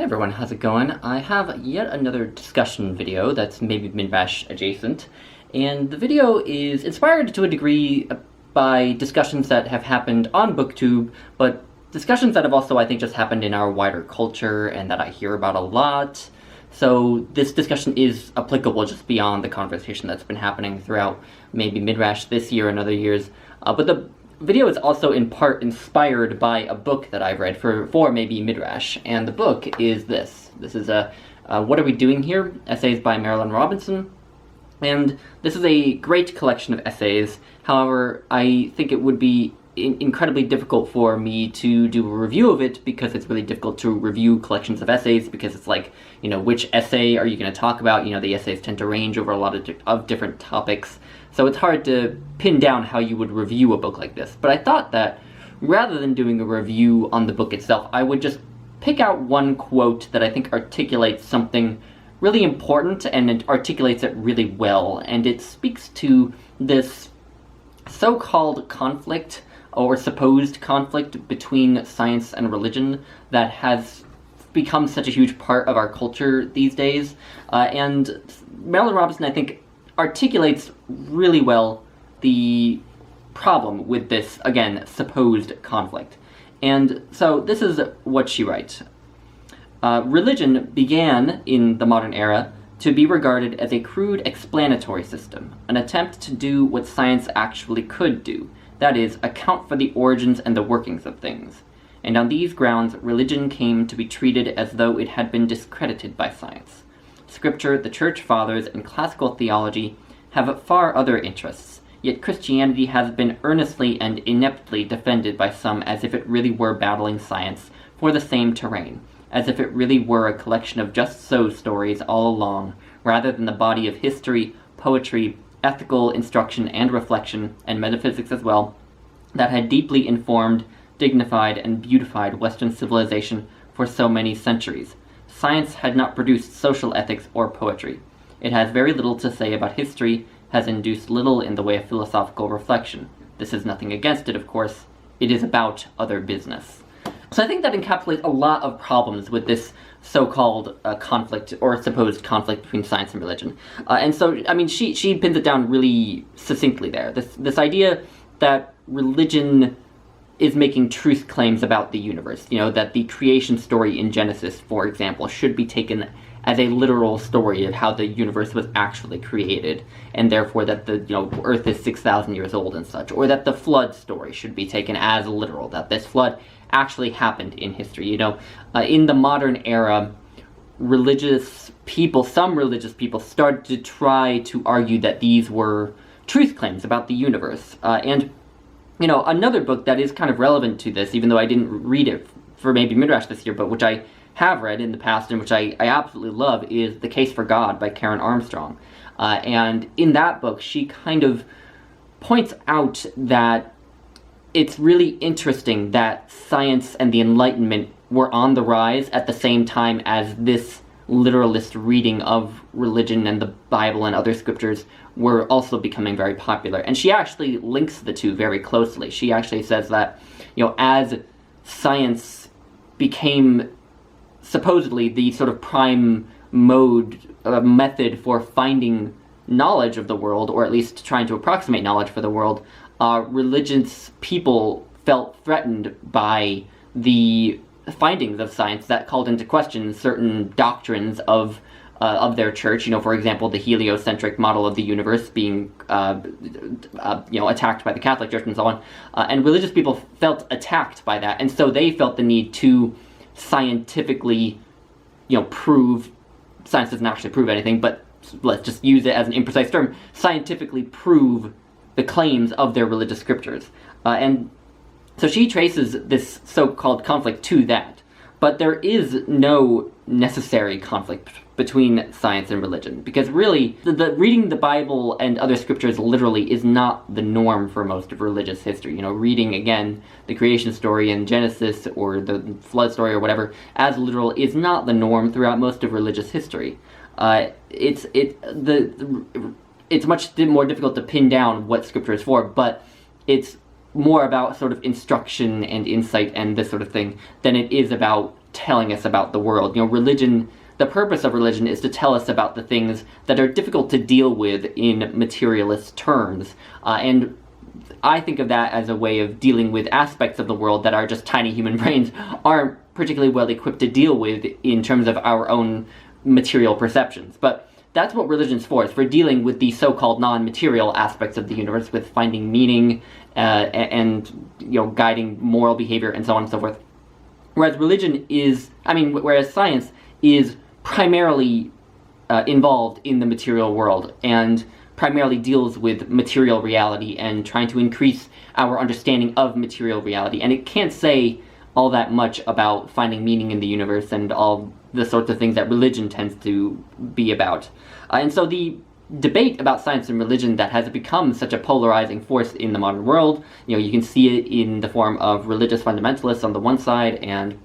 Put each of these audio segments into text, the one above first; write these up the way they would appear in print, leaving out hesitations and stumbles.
everyone, how's it going? I have yet another discussion video that's maybe Midrash adjacent, and the video is inspired to a degree by discussions that have happened on BookTube, but discussions that have also, I think, just happened in our wider culture and that I hear about a lot. So this discussion is applicable just beyond the conversation that's been happening throughout maybe Midrash this year and other years, but the video is also in part inspired by a book that I've read for maybe Midrash, and the book is this. This is What Are We Doing Here? Essays by Marilyn Robinson, and this is a great collection of essays. However, I think it would be incredibly difficult for me to do a review of it because it's really difficult to review collections of essays because it's like, you know, which essay are you going to talk about? You know, the essays tend to range over a lot of different topics, so it's hard to pin down how you would review a book like this. But I thought that rather than doing a review on the book itself, I would just pick out one quote that I think articulates something really important, and it articulates it really well, and it speaks to this so-called conflict or supposed conflict between science and religion that has become such a huge part of our culture these days. And Marilyn Robinson, I think, articulates really well the problem with this, again, supposed conflict. And so this is what she writes. Religion began, in the modern era, to be regarded as a crude explanatory system, an attempt to do what science actually could do, that is, account for the origins and the workings of things. And on these grounds, religion came to be treated as though it had been discredited by science. Scripture, the Church Fathers, and classical theology have far other interests, yet Christianity has been earnestly and ineptly defended by some as if it really were battling science for the same terrain, as if it really were a collection of just-so stories all along, rather than the body of history, poetry, ethical instruction and reflection, and metaphysics as well, that had deeply informed, dignified, and beautified Western civilization for so many centuries. Science had not produced social ethics or poetry. It has very little to say about history, has induced little in the way of philosophical reflection. This is nothing against it, of course. It is about other business. So I think that encapsulates a lot of problems with this so-called conflict, or supposed conflict between science and religion. And so, I mean, she pins it down really succinctly there. This idea that religion is making truth claims about the universe. You know, that the creation story in Genesis, for example, should be taken as a literal story of how the universe was actually created, and therefore that the, you know, Earth is 6,000 years old and such, or that the flood story should be taken as literal, that this flood actually happened in history. You know, in the modern era, religious people, some religious people, started to try to argue that these were truth claims about the universe. And, you know, another book that is kind of relevant to this, even though I didn't read it for maybe Midrash this year, but which I have read in the past and which I absolutely love, is The Case for God by Karen Armstrong. And in that book, she kind of points out that it's really interesting that science and the Enlightenment were on the rise at the same time as this literalist reading of religion and the Bible and other scriptures were also becoming very popular. And she actually links the two very closely. She actually says that, you know, as science became supposedly the sort of prime method for finding knowledge of the world, or at least trying to approximate knowledge for the world, religious people felt threatened by the findings of science that called into question certain doctrines of their church. You know, for example, the heliocentric model of the universe being, you know, attacked by the Catholic Church and so on. And religious people felt attacked by that, and so they felt the need to scientifically, you know, prove, science doesn't actually prove anything, but let's just use it as an imprecise term, scientifically prove the claims of their religious scriptures. And so she traces this so-called conflict to that. But there is no necessary conflict between science and religion, because really, the reading the Bible and other scriptures literally is not the norm for most of religious history. You know, reading, again, the creation story in Genesis, or the flood story, or whatever, as literal is not the norm throughout most of religious history. It's much more difficult to pin down what scripture is for, but it's more about sort of instruction and insight and this sort of thing than it is about telling us about the world. Religion, the purpose of religion is to tell us about the things that are difficult to deal with in materialist terms. And I think of that as a way of dealing with aspects of the world that our just tiny human brains aren't particularly well equipped to deal with in terms of our own material perceptions. But that's what religion's for. It's for dealing with the so-called non-material aspects of the universe, with finding meaning and guiding moral behavior and so on and so forth. Whereas whereas science is primarily involved in the material world and primarily deals with material reality and trying to increase our understanding of material reality. And it can't say all that much about finding meaning in the universe and all the sorts of things that religion tends to be about. And so the debate about science and religion that has become such a polarizing force in the modern world, you can see it in the form of religious fundamentalists on the one side and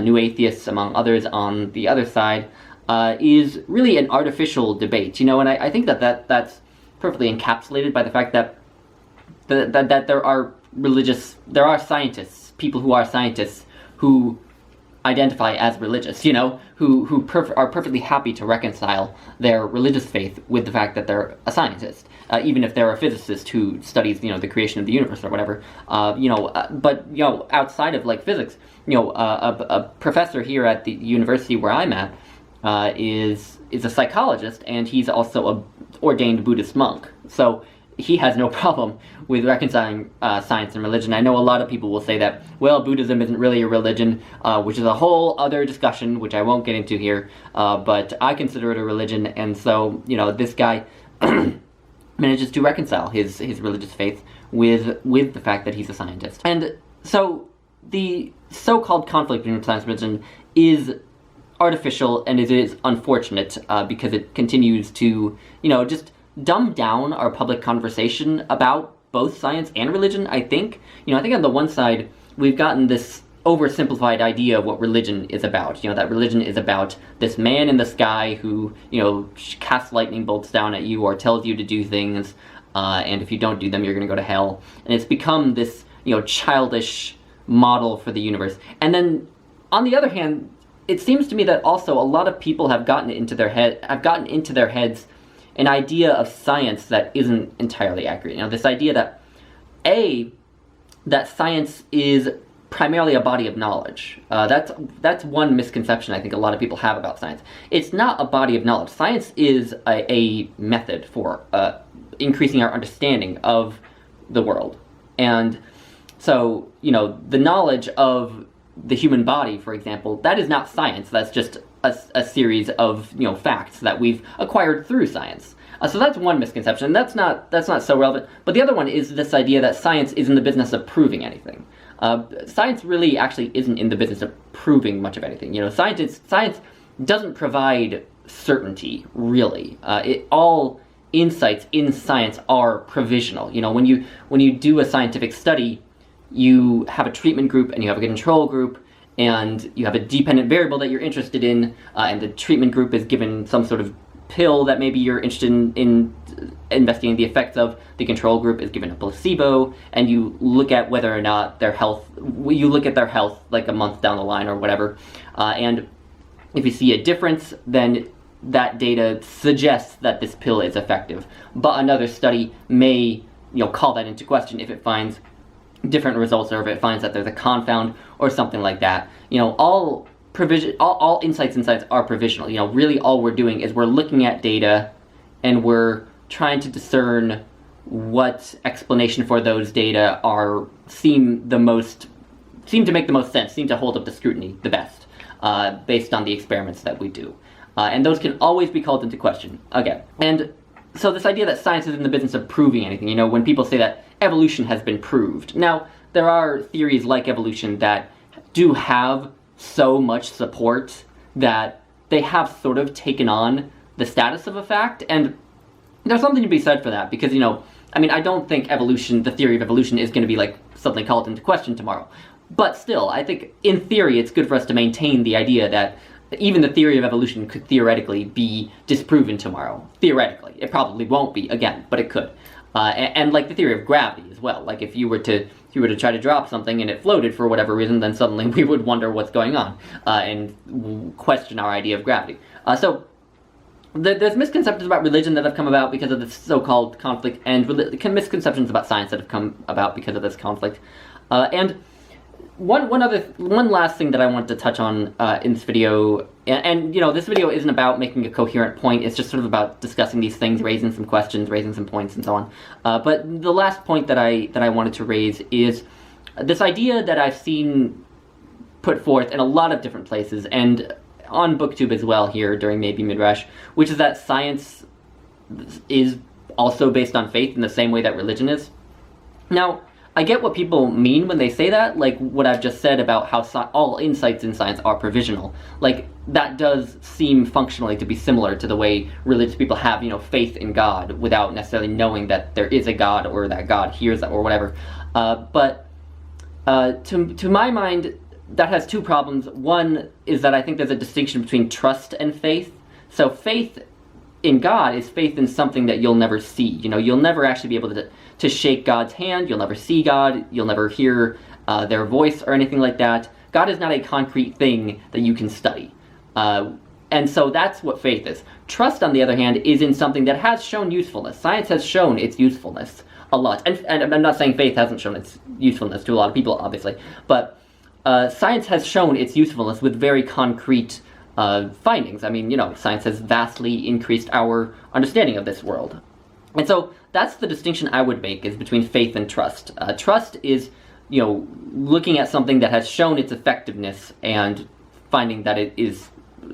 new atheists, among others, on the other side, is really an artificial debate. And I think that's perfectly encapsulated by the fact that there are scientists, people who are scientists, who identify as religious, who are perfectly happy to reconcile their religious faith with the fact that they're a scientist, even if they're a physicist who studies, the creation of the universe or whatever. But outside of physics, a professor here at the university where I'm at is a psychologist, and he's also a ordained Buddhist monk. So he has no problem with reconciling science and religion. I know a lot of people will say that, well, Buddhism isn't really a religion, which is a whole other discussion, which I won't get into here, but I consider it a religion, and so, this guy manages to reconcile his religious faith with the fact that he's a scientist. And so the so-called conflict between science and religion is artificial, and it is unfortunate because it continues to, just dumb down our public conversation about both science and religion, I think. I think on the one side, we've gotten this oversimplified idea of what religion is about. That religion is about this man in the sky who, casts lightning bolts down at you or tells you to do things, and if you don't do them, you're going to go to hell. And it's become this, childish model for the universe. And then, on the other hand, it seems to me that also a lot of people have gotten into their heads an idea of science that isn't entirely accurate. This idea that science is primarily a body of knowledge. That's one misconception I think a lot of people have about science. It's not a body of knowledge. Science is a method for increasing our understanding of the world. And so, the knowledge of the human body, for example, that is not science. That's just a series of facts that we've acquired through science. So that's one misconception. That's not so relevant. But the other one is this idea that science is in the business of proving anything. Science really actually isn't in the business of proving much of anything. Science doesn't provide certainty, really. All insights in science are provisional. When you do a scientific study, you have a treatment group and you have a control group, and you have a dependent variable that you're interested in, and the treatment group is given some sort of pill that maybe you're interested in investigating the effects of. The control group is given a placebo, and you look at whether or not their health like a month down the line or whatever, and if you see a difference, then that data suggests that this pill is effective. But another study may call that into question if it finds different results, or if it finds that there's a confound or something like that. All insights in science are provisional. Really all we're doing is we're looking at data and we're trying to discern what explanation for those data seem to make the most sense, seem to hold up to scrutiny the best, based on the experiments that we do. And those can always be called into question again. And so this idea that science is in the business of proving anything, when people say that evolution has been proved. Now, there are theories like evolution that do have so much support that they have sort of taken on the status of a fact, and there's something to be said for that, because, I don't think the theory of evolution is going to be like something called into question tomorrow. But still, I think, in theory, it's good for us to maintain the idea that even the theory of evolution could theoretically be disproven tomorrow. Theoretically. It probably won't be, again, but it could. And like the theory of gravity as well. Like if you were to he were to try to drop something and it floated for whatever reason, then suddenly we would wonder what's going on and question our idea of gravity. So there's misconceptions about religion that have come about because of this so-called conflict, and misconceptions about science that have come about because of this conflict. And one last thing that I want to touch on in this video, and you know, this video isn't about making a coherent point, it's just sort of about discussing these things, raising some questions, raising some points, and so on. But the last point that I wanted to raise is this idea that I've seen put forth in a lot of different places, and on BookTube as well here during Maybe Midrash, which is that science is also based on faith in the same way that religion is. Now, I get what people mean when they say that, like what I've just said about how all insights in science are provisional. Like, that does seem functionally to be similar to the way religious people have, you know, faith in God without necessarily knowing that there is a God or that God hears that or whatever. But to my mind, that has two problems. One is that I think there's a distinction between trust and faith. So faith in God is faith in something that you'll never see. You know, you'll never actually be able to shake God's hand, you'll never see God, you'll never hear their voice or anything like that. God is not a concrete thing that you can study. And so that's what faith is. Trust, on the other hand, is in something that has shown usefulness. Science has shown its usefulness a lot. And I'm not saying faith hasn't shown its usefulness to a lot of people, obviously, but science has shown its usefulness with very concrete findings. I mean, you know, science has vastly increased our understanding of this world. And so that's the distinction I would make, is between faith and trust. Trust is, you know, looking at something that has shown its effectiveness and finding that it is,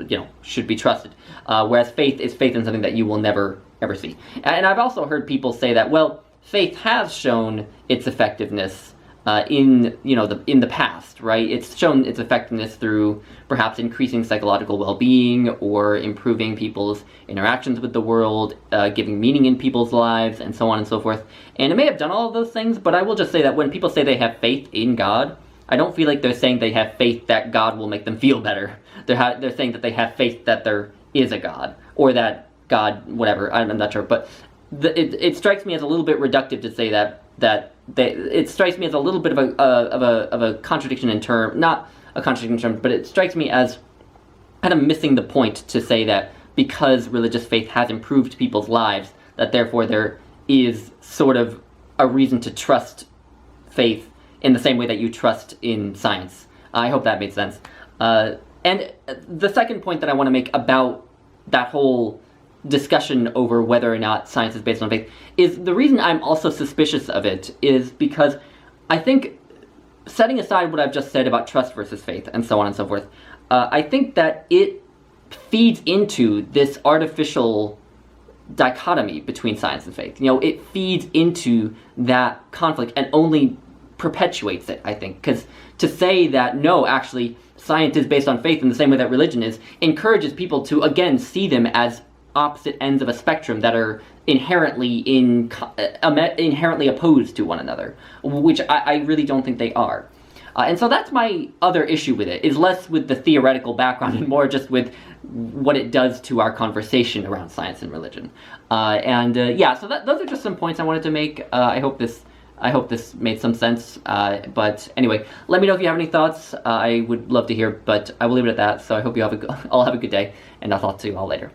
you know, should be trusted. Whereas faith is faith in something that you will never, ever see. And I've also heard people say that, well, faith has shown its effectiveness in the past, right? It's shown its effectiveness through perhaps increasing psychological well-being or improving people's interactions with the world, giving meaning in people's lives, and so on and so forth. And it may have done all of those things, but I will just say that when people say they have faith in God, I don't feel like they're saying they have faith that God will make them feel better. They're saying that they have faith that there is a God, or that God, whatever, I'm not sure, but it strikes me as a little bit reductive to say that it strikes me as a little bit of a contradiction in term, not a contradiction in terms, but it strikes me as kind of missing the point to say that because religious faith has improved people's lives, that therefore there is sort of a reason to trust faith in the same way that you trust in science. I hope that made sense. And the second point that I want to make about that whole discussion over whether or not science is based on faith is the reason I'm also suspicious of it is because I think, setting aside what I've just said about trust versus faith and so on and so forth, I think that it feeds into this artificial dichotomy between science and faith. You know, it feeds into that conflict and only perpetuates it, I think, because to say that, no, actually, science is based on faith in the same way that religion is, encourages people to, again, see them as opposite ends of a spectrum that are inherently opposed to one another, which I really don't think they are. And so that's my other issue with it, is less with the theoretical background and more just with what it does to our conversation around science and religion. Yeah, so those are just some points I wanted to make. I hope this made some sense. But anyway, let me know if you have any thoughts. I would love to hear, but I will leave it at that. So I hope you all have a good day, and I'll talk to you all later.